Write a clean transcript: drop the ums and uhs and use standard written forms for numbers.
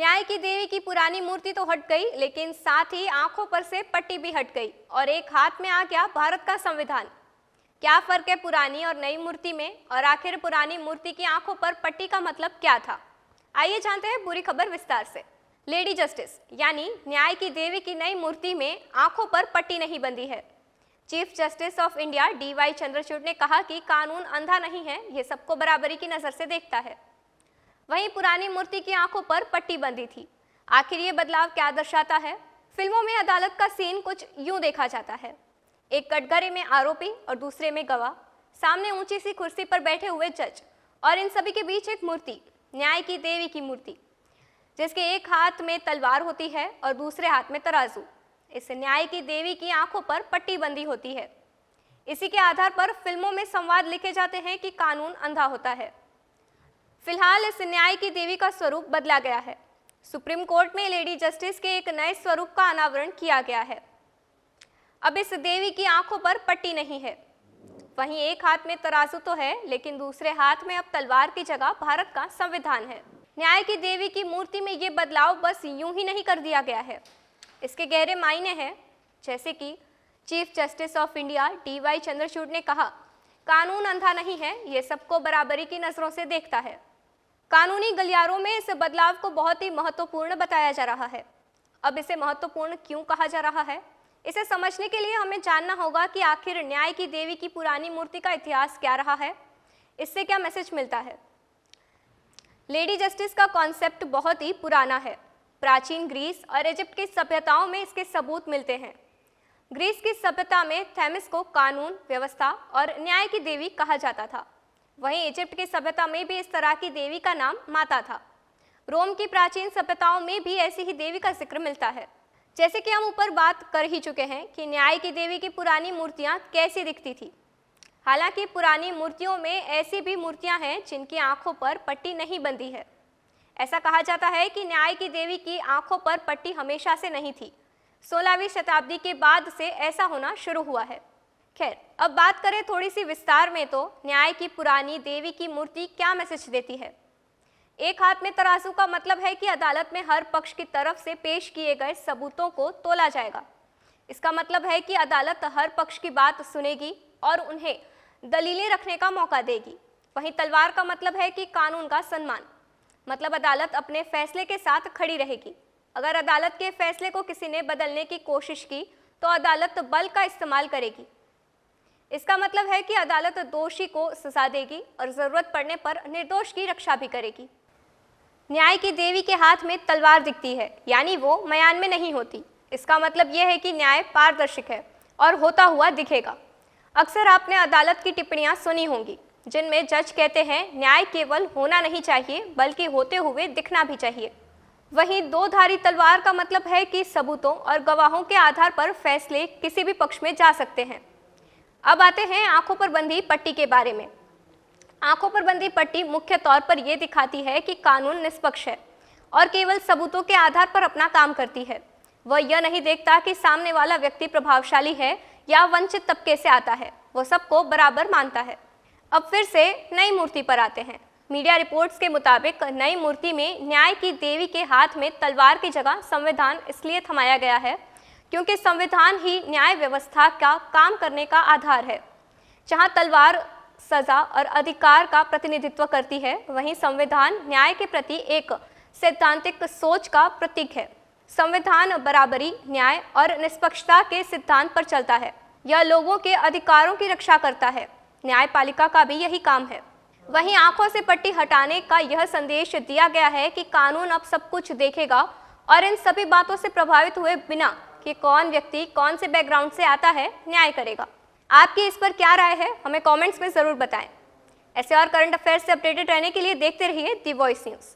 न्याय की देवी की पुरानी मूर्ति तो हट गई, लेकिन साथ ही आंखों पर से पट्टी भी हट गई और एक हाथ में आ गया भारत का संविधान। क्या फर्क है पुरानी और नई मूर्ति में, और आखिर पुरानी मूर्ति की आंखों पर पट्टी का मतलब क्या था? आइए जानते हैं पूरी खबर विस्तार से। लेडी जस्टिस यानी न्याय की देवी की नई मूर्ति में आंखों पर पट्टी नहीं बंधी है। Chief justice of India DY Chandrachud ने कहा कि कानून अंधा नहीं है, ये सबको बराबरी की नजर से देखता है। वहीं पुरानी मूर्ति की आंखों पर पट्टी बंधी थी। आखिर ये बदलाव क्या दर्शाता है? फिल्मों में अदालत का सीन कुछ यूं देखा जाता है। एक कटघरे में आरोपी और दूसरे में गवाह, सामने ऊंची सी कुर्सी पर बैठे हुए जज, और इन सभी के बीच एक मूर्ति, न्याय की देवी की मूर्ति, जिसके एक हाथ में तलवार होती है और दूसरे हाथ में तराजू। इस न्याय की देवी की आंखों पर पट्टी बंदी होती है। इसी के आधार पर फिल्मों में संवाद लिखे जाते हैं कि कानून अंधा होता है। फिलहाल इस न्याय की देवी का स्वरूप बदला गया है। सुप्रीम कोर्ट में लेडी जस्टिस के एक नए स्वरूप का अनावरण किया गया है। अब इस देवी की आंखों पर पट्टी नहीं है। वहीं एक हाथ में तराजू तो है, लेकिन दूसरे हाथ में अब तलवार की जगह भारत का संविधान है। न्याय की देवी की मूर्ति में ये बदलाव बस यूं ही नहीं कर दिया गया है, इसके गहरे मायने हैं। जैसे कि chief justice of India DY Chandrachud ने कहा, कानून अंधा नहीं है, ये सबको बराबरी की नजरों से देखता है। कानूनी गलियारों में इस बदलाव को बहुत ही महत्वपूर्ण बताया जा रहा है। अब इसे महत्वपूर्ण क्यों कहा जा रहा है, इसे समझने के लिए हमें जानना होगा कि आखिर न्याय की देवी की पुरानी मूर्ति का इतिहास क्या रहा है, इससे क्या मैसेज मिलता है। लेडी जस्टिस का कॉन्सेप्ट बहुत ही पुराना है। प्राचीन ग्रीस और इजिप्ट की सभ्यताओं में इसके सबूत मिलते हैं। ग्रीस की सभ्यता में थेमिस को कानून, व्यवस्था और न्याय की देवी कहा जाता था। वहीं इजिप्ट की सभ्यता में भी इस तरह की देवी का नाम माता था। रोम की प्राचीन सभ्यताओं में भी ऐसी ही देवी का जिक्र मिलता है। जैसे कि हम ऊपर बात कर ही चुके हैं कि न्याय की देवी की पुरानी मूर्तियां कैसी दिखती थी। हालांकि पुरानी मूर्तियों में ऐसी भी मूर्तियां हैं जिनकी आंखों पर पट्टी नहीं बंधी है। ऐसा कहा जाता है कि न्याय की देवी की आंखों पर पट्टी हमेशा से नहीं थी, 16वीं शताब्दी के बाद से ऐसा होना शुरू हुआ है। खैर, अब बात करें थोड़ी सी विस्तार में, तो न्याय की पुरानी देवी की मूर्ति क्या मैसेज देती है। एक हाथ में तराजू का मतलब है कि अदालत में हर पक्ष की तरफ से पेश किए गए सबूतों को तोला जाएगा। इसका मतलब है कि अदालत हर पक्ष की बात सुनेगी और उन्हें दलीलें रखने का मौका देगी। वहीं तलवार का मतलब है कि कानून का सम्मान, मतलब अदालत अपने फैसले के साथ खड़ी रहेगी। अगर अदालत के फैसले को किसी ने बदलने की कोशिश की तो अदालत बल का इस्तेमाल करेगी। इसका मतलब है कि अदालत दोषी को सजा देगी और जरूरत पड़ने पर निर्दोष की रक्षा भी करेगी। न्याय की देवी के हाथ में तलवार दिखती है, यानी वो म्यान में नहीं होती। इसका मतलब यह है कि न्याय पारदर्शक है और होता हुआ दिखेगा। अक्सर आपने अदालत की टिप्पणियां सुनी होंगी जिनमें जज कहते हैं न्याय केवल होना नहीं चाहिए बल्कि होते हुए दिखना भी चाहिए। वहीं दो धारी तलवार का मतलब है कि सबूतों और गवाहों के आधार पर फैसले किसी भी पक्ष में जा सकते हैं। अब आते हैं आंखों पर बंधी पट्टी के बारे में। आंखों पर बंधी पट्टी मुख्य तौर पर यह दिखाती है कि कानून निष्पक्ष है और केवल सबूतों के आधार पर अपना काम करती है। वह यह नहीं देखता कि सामने वाला व्यक्ति प्रभावशाली है या वंचित तबके से आता है, वो सबको बराबर मानता है। अब फिर से नई मूर्ति पर आते हैं। मीडिया रिपोर्ट्स के मुताबिक नई मूर्ति में न्याय की देवी के हाथ में तलवार की जगह संविधान इसलिए थमाया गया है क्योंकि संविधान ही न्याय व्यवस्था का काम करने का आधार है। जहां तलवार सजा और अधिकार का प्रतिनिधित्व करती है, वहीं संविधान न्याय के प्रति एक सैद्धांतिक सोच का प्रतीक है। संविधान बराबरी, न्याय और निष्पक्षता के सिद्धांत पर चलता है। यह लोगों के अधिकारों की रक्षा करता है। न्यायपालिका का भी यही काम है। वहीं आंखों से पट्टी हटाने का यह संदेश दिया गया है कि कानून अब सब कुछ देखेगा और इन सभी बातों से प्रभावित हुए बिना कि कौन व्यक्ति कौन से बैकग्राउंड से आता है, न्याय करेगा। आपकी इस पर क्या राय है, हमें कमेंट्स में जरूर बताएं। ऐसे और करंट अफेयर्स से अपडेटेड रहने के लिए देखते रहिए दी वॉइस न्यूज़।